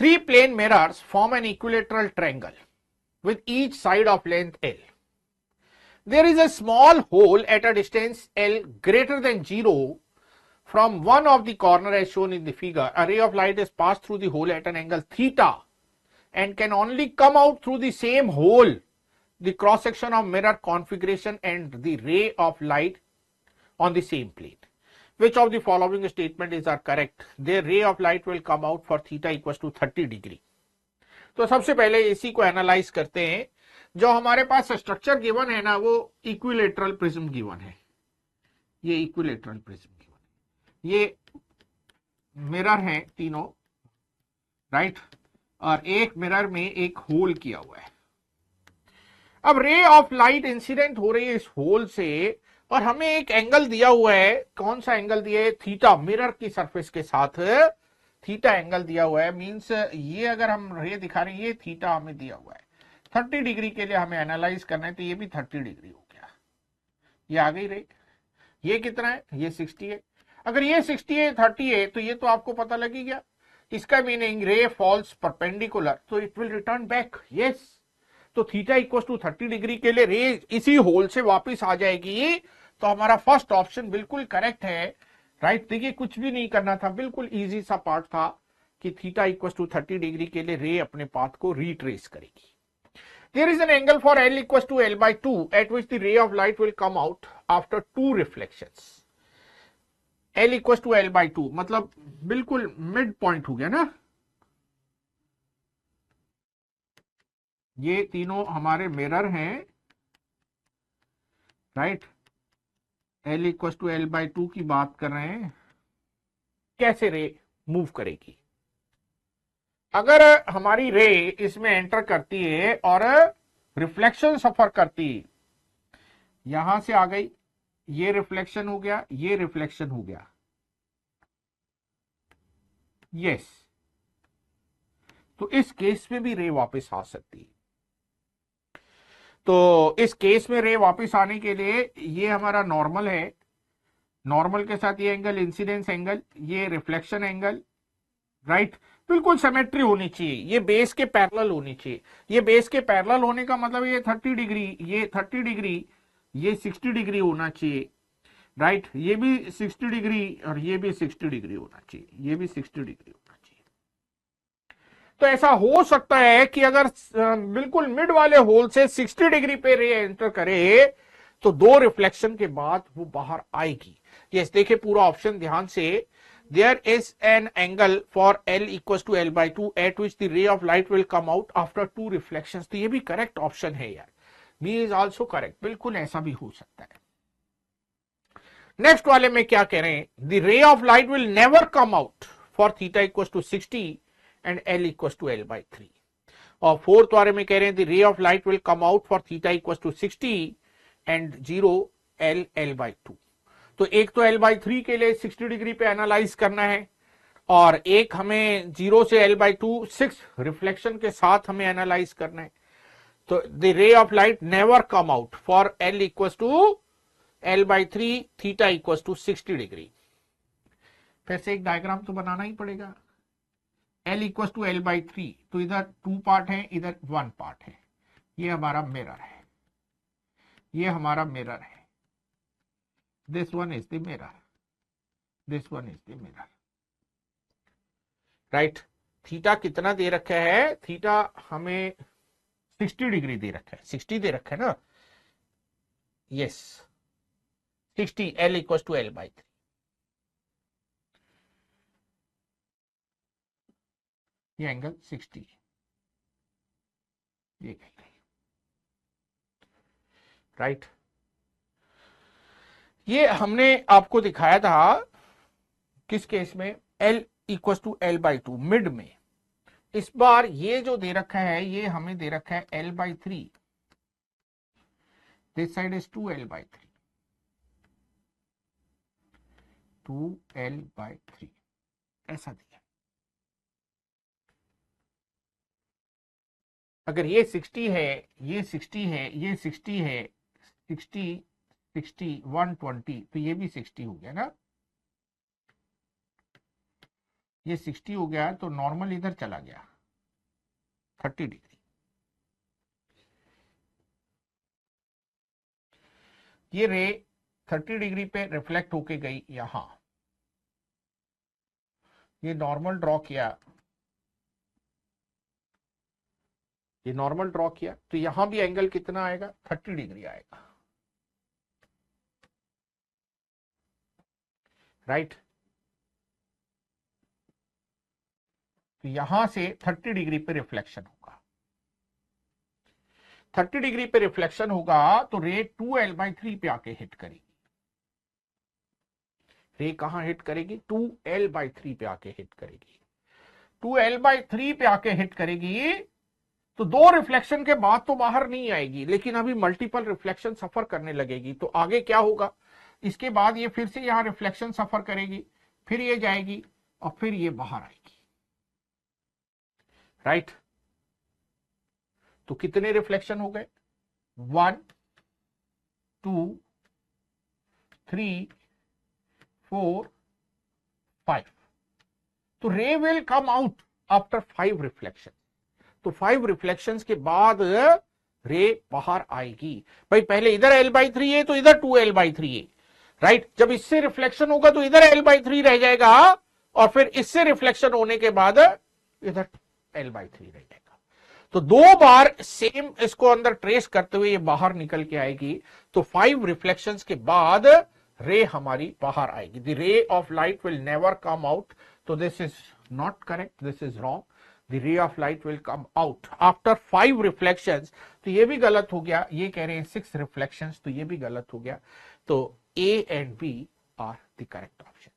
Three plane mirrors form an equilateral triangle with each side of length L. There is a small hole at a distance L greater than 0 from one of the corner as shown in the figure. A ray of light is passed through the hole at an angle theta and can only come out through the same hole. The cross section of mirror configuration and the ray of light on the same plane. Which of the following statements are correct? Their ray of light will come out for theta equals to 30 degree. तो सबसे पहले इसी को analyse करते हैं. जो हमारे पास structure given है ना, वो इक्विलेटरल प्रिज्म गिवन है. ये इक्विलेटरल प्रिज्म गिवन है. ये मिरर है तीनों, राइट, और एक मिरर में एक होल किया हुआ है. अब रे ऑफ लाइट इंसिडेंट हो रही है इस होल से और हमें एक एंगल दिया हुआ है. कौन सा एंगल दिया है? थीटा. मिरर की सरफेस के साथ थीटा एंगल दिया हुआ है. मींस ये अगर हम रे दिखा रहे हैं, ये थीटा हमें दिया हुआ है. 30 डिग्री के लिए हमें एनालाइज करना है, तो ये भी 30 डिग्री हो गया. ये आ गई रे. ये कितना है? ये 60 है. अगर ये 60 है, 30 है, तो ये तो आपको पता लग ही गया. इसका मीनिंग रे फॉल्स परपेंडिकुलर, तो it will return back. Yes, तो थीटा इक्वल टू 30 डिग्री के लिए रे इसी होल से वापस आ जाएगी. तो हमारा फर्स्ट ऑप्शन बिल्कुल करेक्ट है, राइट. देखिए कुछ भी नहीं करना था, बिल्कुल इजी सा पार्ट था कि थीटा इक्वल टू 30 डिग्री के लिए रे अपने पाथ को रिट्रेस करेगी. There is an angle for L equals to L by 2 at which the ray of light will come out after 2 reflections. L equals to L by 2 मतलब बिल्कुल mid point हो गया ना. ये तीनों हमारे मिरर हैं, right. L equals to L by 2 की बात कर रहे हैं. कैसे रे मूव करेगी? अगर हमारी रे इसमें एंटर करती है और रिफ्लेक्शन सफर करती, यहां से आ गई, ये रिफ्लेक्शन हो गया, ये रिफ्लेक्शन हो गया. यस, तो इस केस में भी रे वापस आ सकती है. तो इस केस में रे वापस आने के लिए ये हमारा नॉर्मल है. नॉर्मल के साथ ये एंगल इंसिडेंस एंगल, ये रिफ्लेक्शन एंगल, राइट. बिल्कुल सिमेट्री होनी चाहिए. ये बेस के पैरेलल होनी चाहिए. ये बेस के पैरेलल होने का मतलब ये 30 डिग्री, ये 30 डिग्री, ये 60 डिग्री होना चाहिए, राइट. ये भी 60 डिग्री और ये भी 60 डिग्री होना चाहिए. ये भी 60 डिग्री होना चाहिए. तो ऐसा हो सकता है कि अगर बिल्कुल मिड वाले होल से 60 डिग्री पे रे एंटर करे तो 2 रिफ्लेक्शन के बाद वो बाहर आएगी. यस, देखिए पूरा ऑप्शन ध्यान से. There is an angle for L equals to L by 2 at which the ray of light will come out after 2 reflections. तो ये भी करेक्ट ऑप्शन है यार. B is also correct. बिल्कुल ऐसा भी हो सकता है. नेक्स्ट वाले में क्या कह रहे हैं? The ray of light will never come out for theta equals to 60 and L equals to L by 3. और फोर्थ वाले में कह रहे हैं the ray of light will come out for theta equals to 60 and 0 L by 2. तो एक तो L by 3 के लिए 60 डिग्री पे एनालाइज करना है और एक हमें 0 से L by 2 6 रिफ्लेक्शन के साथ हमें एनालाइज करना है. तो the ray of light never come out for L equals to L by 3 theta equals to 60 degree. फिर से एक डायग्राम तो बनाना ही पड़ेगा. L equals to L by 3, तो इधर 2 पार्ट है, इधर 1 पार्ट है. ये हमारा मिरर है, ये हमारा मिरर है. This one is the mirror. This one is the mirror. Right? Theta कितना दे रखा है? थीटा हमें 60 डिग्री दे रखा है. 60 दे रखा है ना. Yes, 60. L equals to L by 3. ये एंगल 60, ये राइट. ये हमने आपको दिखाया था किस केस में? L equal to L by 2 mid में. इस बार ये जो दे रखा है, ये हमें दे रखा है L by 3. This side is 2L by 3. 2L by 3 ऐसा दिया. अगर ये 60 है, ये 60 है, ये 60 है, 60 60 120, तो ये भी 60 हो गया ना. ये 60 हो गया तो नॉर्मल इधर चला गया. 30 डिग्री। ये रे 30 डिग्री पे रिफ्लेक्ट होके गई यहां, ये नॉर्मल ड्रॉ किया, ये नॉर्मल ड्रॉ किया, तो यहां भी एंगल कितना आएगा, 30 डिग्री आएगा, राइट। तो यहां से 30 डिग्री पे रिफ्लेक्शन होगा, 30 डिग्री पे रिफ्लेक्शन होगा तो रे 2l/3 पे आके हिट करेगी, रे कहां हिट करेगी, 2l/3 पे आके हिट करेगी, 2l/3 पे आके हिट करेगी। तो दो रिफ्लेक्शन के बाद तो बाहर नहीं आएगी, लेकिन अभी मल्टीपल रिफ्लेक्शन सफर करने लगेगी, तो आगे क्या होगा, इसके बाद ये फिर से यहां रिफ्लेक्शन सफर करेगी, फिर ये जाएगी और फिर ये बाहर आएगी, राइट। तो कितने रिफ्लेक्शन हो गए, 1 2 3 4 5। तो रे will come out after 5 reflection, तो 5 रिफ्लेक्शंस के बाद रे बाहर आएगी। भाई पहले इधर l/3 है तो इधर 2l/3 है, राइट। जब इससे रिफ्लेक्शन होगा तो इधर l/3 रह जाएगा, और फिर इससे रिफ्लेक्शन होने के बाद इधर l/3 रह जाएगा। तो दो बार सेम इसको अंदर ट्रेस करते हुए ये बाहर निकल के आएगी, तो 5 रिफ्लेक्शंस के बाद रे हमारी बाहर आएगी। The ray of light will never come out, तो this is not correct, this is wrong. The ray of light will come out after 5 reflections, तो ये भी गलत हो गया, ये कह रहे हैं 6 reflections, तो ये भी गलत हो गया। तो A and B are the correct option.